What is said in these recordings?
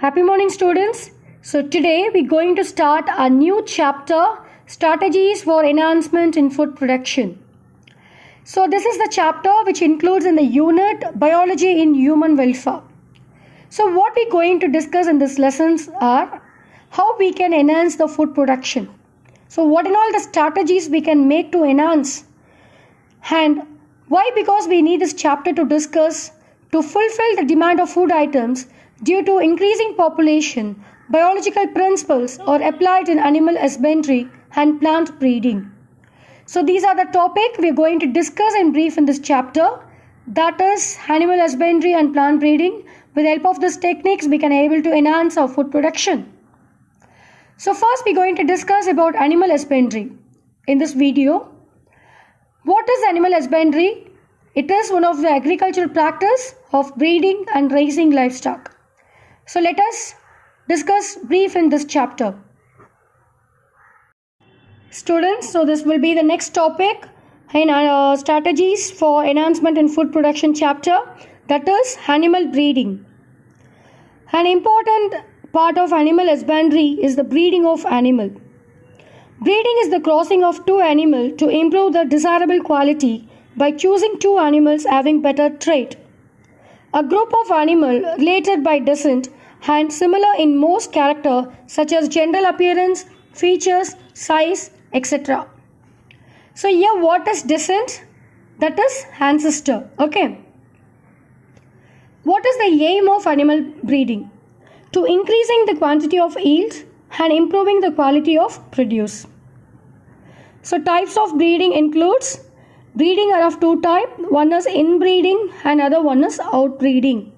Happy morning, students. So today we're going to start a new chapter, Strategies for Enhancement in Food Production. So this is the chapter which includes in the unit Biology in Human Welfare. So what we're going to discuss in this lessons are how we can enhance the food production. So what are all the strategies we can make to enhance, and why? Because we need this chapter to discuss to fulfill the demand of food items due to increasing population, biological principles are applied in animal husbandry and plant breeding. So these are the topic we are going to discuss in brief in this chapter, that is animal husbandry and plant breeding. With the help of these techniques we can able to enhance our food production. So first we are going to discuss about animal husbandry in this video. What is animal husbandry? It is one of the agricultural practice of breeding and raising livestock. So let us discuss brief in this chapter. Students, so this will be the next topic in our strategies for enhancement in food production chapter, that is animal breeding. An important part of animal husbandry is the breeding of animal. Breeding is the crossing of two animals to improve the desirable quality by choosing two animals having better trait. A group of animals related by descent and similar in most character such as general appearance, features, size, etc. So here what is descent? That is ancestor. Okay. What is the aim of animal breeding? To increasing the quantity of yield and improving the quality of produce. So types of breeding includes breeding are of two types. One is inbreeding and other one is outbreeding.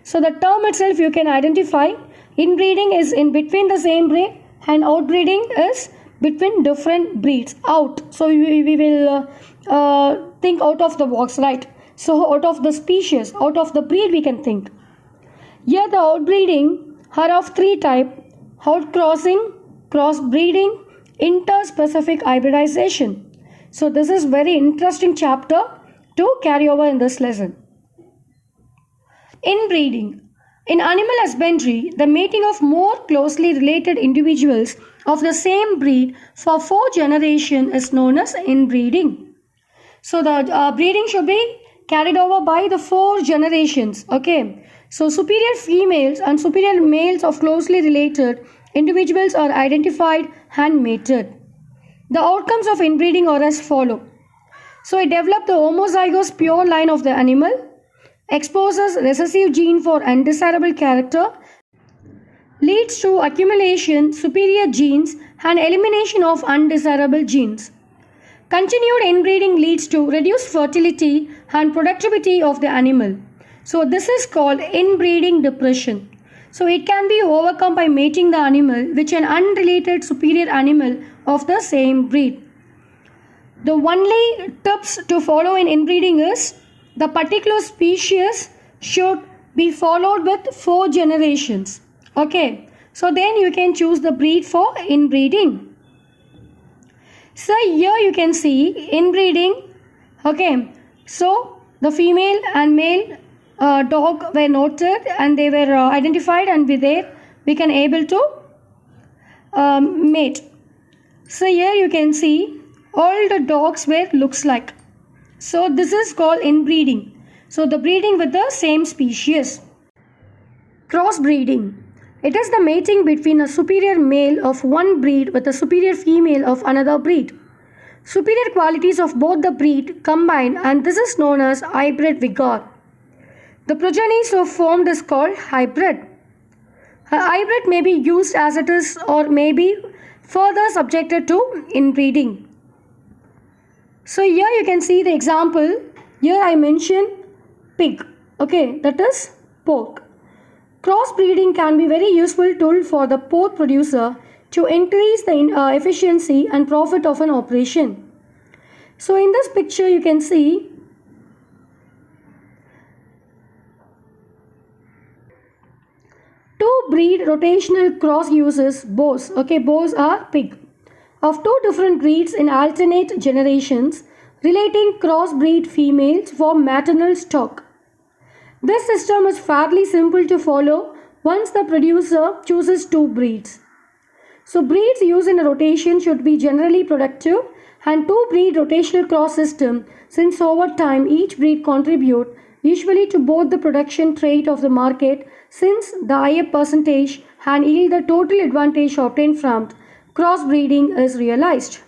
So the term itself you can identify. Inbreeding is in between the same breed and outbreeding is between different breeds. Out. So we will think out of the box, right? So out of the species, out of the breed we can think. Here the outbreeding are of three types: outcrossing, crossbreeding, interspecific hybridization. So this is very interesting chapter to carry over in this lesson. Inbreeding. In animal husbandry, the mating of more closely related individuals of the same breed for 4 generations is known as inbreeding. So the breeding should be carried over by the 4 generations. Okay. So superior females and superior males of closely related individuals are identified and mated. The outcomes of inbreeding are as follow. So it develops the homozygous pure line of the animal, exposes recessive gene for undesirable character, leads to accumulation superior genes and elimination of undesirable genes. Continued inbreeding leads to reduced fertility and productivity of the animal. So this is called inbreeding depression. So it can be overcome by mating the animal with an unrelated superior animal of the same breed. The only tips to follow in inbreeding is the particular species should be followed with 4 generations. Okay, so then you can choose the breed for inbreeding. So here you can see inbreeding. Okay, so the female and male dog were noted and they were identified, and with there we can able to mate. So here you can see all the dogs were looks like. So this is called inbreeding. So the breeding with the same species. Crossbreeding. It is the mating between a superior male of one breed with a superior female of another breed. Superior qualities of both the breed combine, and this is known as hybrid vigor. The progeny so formed is called hybrid. A hybrid may be used as it is or may be further subjected to inbreeding. So here you can see the example. Here I mention pig. Okay, that is pork. Crossbreeding can be very useful tool for the pork producer to increase the efficiency and profit of an operation. So in this picture you can see two breed rotational cross uses boars. Okay, boars are pig of 2 different breeds in alternate generations, relating crossbreed females for maternal stock. This system is fairly simple to follow once the producer chooses two breeds. So breeds used in a rotation should be generally productive, and two breed rotational cross system, since over time each breed contribute usually to both the production trait of the market, since the higher percentage and yield the total advantage obtained from crossbreeding is realized.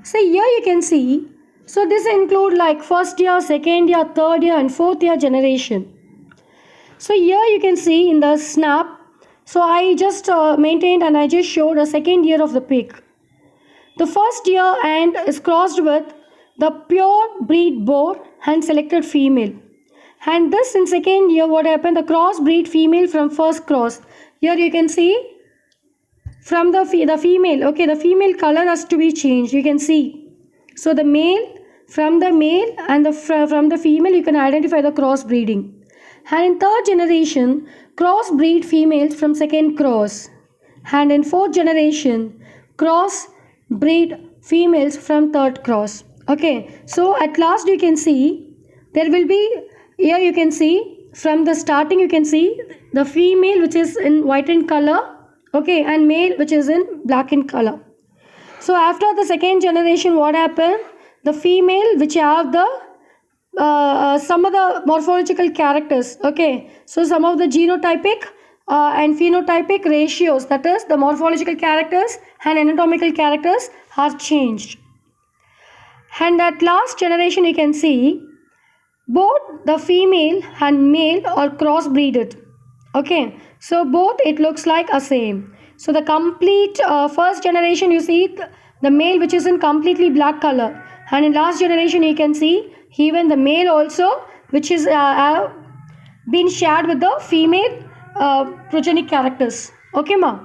So here you can see, so this include like first year, second year, third year and fourth year generation. So here you can see in the snap, so I just maintained and I just showed a second year of the pig. The first year and is crossed with the pure breed boar and selected female. And this in second year what happened, the cross breed female from first cross. Here you can see from the female, okay, the female color has to be changed, you can see. So the male, from the male and from the female you can identify the cross breeding. And in third generation, cross breed females from second cross. And in fourth generation, cross breed females from third cross. Okay, so at last you can see, there will be, here you can see, from the starting you can see the female which is in white in color, okay, and male which is in black in color. So after the second generation what happened, the female which have the some of the morphological characters, okay, so some of the genotypic and phenotypic ratios, that is the morphological characters and anatomical characters are changed. And at last generation you can see both the female and male are crossbreeded, okay, so both it looks like a same. So the complete first generation you see the male which is in completely black color, and in last generation you can see even the male also which is been shared with the female progenic characters. Okay ma.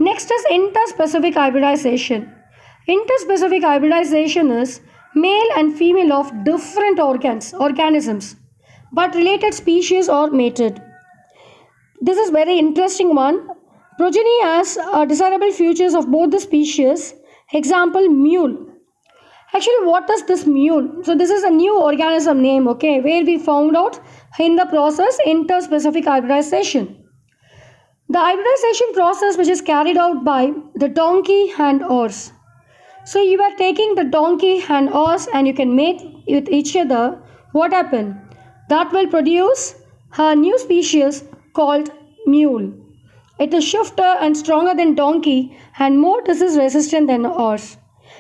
Next is interspecific hybridization. Interspecific hybridization is male and female of different organisms but related species or mated. This is very interesting one. Progeny has desirable features of both the species. Example, mule. Actually, what is this mule? So this is a new organism name, okay, where we found out in the process interspecific hybridization. The hybridization process which is carried out by the donkey and horse. So you are taking the donkey and horse and you can mate with each other. What happened? That will produce a new species called mule. It is swifter and stronger than donkey and more disease resistant than horse.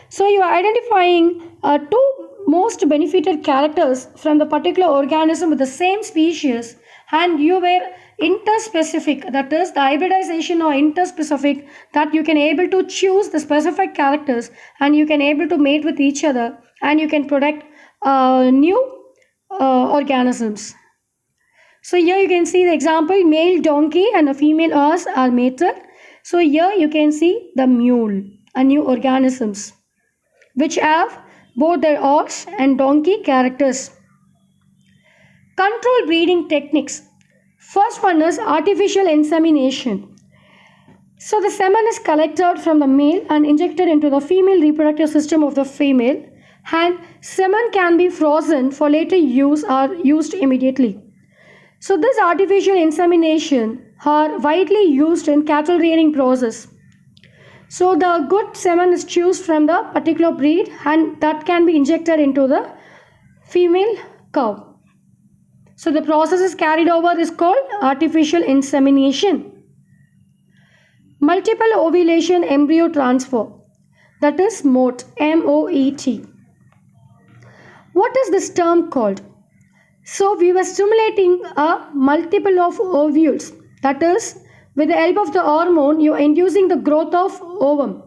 So you are identifying two most benefited characters from the particular organism with the same species, and you were interspecific, that is the hybridization or interspecific, that you can able to choose the specific characters and you can able to mate with each other and you can product new organisms. So here you can see the example, male donkey and a female horse are mated. So here you can see the mule, a new organisms which have both their horse and donkey characters. Control breeding techniques. First one is artificial insemination. So the semen is collected from the male and injected into the female reproductive system of the female, and semen can be frozen for later use or used immediately. So this artificial insemination are widely used in cattle rearing process. So the good semen is chosen from the particular breed and that can be injected into the female cow. So the process is carried over is called artificial insemination. Multiple ovulation embryo transfer, that is MOT, M-O-E-T. What is this term called? So we were stimulating a multiple of ovules, that is with the help of the hormone you are inducing the growth of ovum.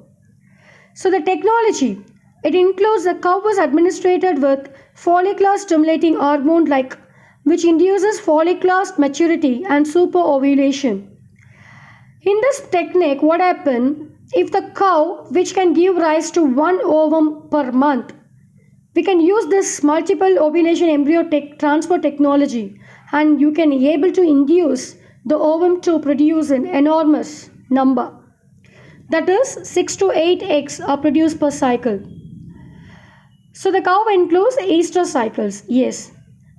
So the technology, it includes the cow is administered with follicular stimulating hormone like which induces follicular maturity and superovulation. In this technique what happens, if the cow which can give rise to one ovum per month, we can use this multiple ovulation embryo transfer technology and you can be able to induce the ovum to produce an enormous number, that is 6 to 8 eggs are produced per cycle. So the cow includes estrous cycles, yes,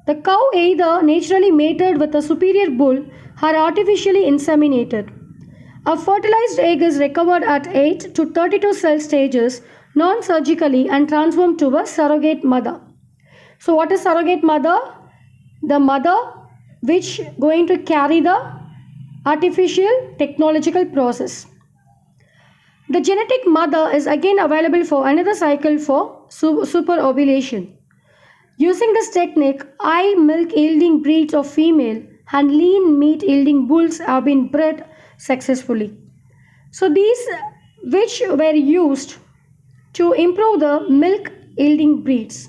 The cow either naturally mated with a superior bull or artificially inseminated. A fertilized egg is recovered at 8 to 32 cell stages non-surgically and transformed to a surrogate mother. So what is surrogate mother? The mother which going to carry the artificial technological process. The genetic mother is again available for another cycle for superovulation. Using this technique, high milk yielding breeds of female and lean meat yielding bulls have been bred successfully. So these which were used to improve the milk yielding breeds.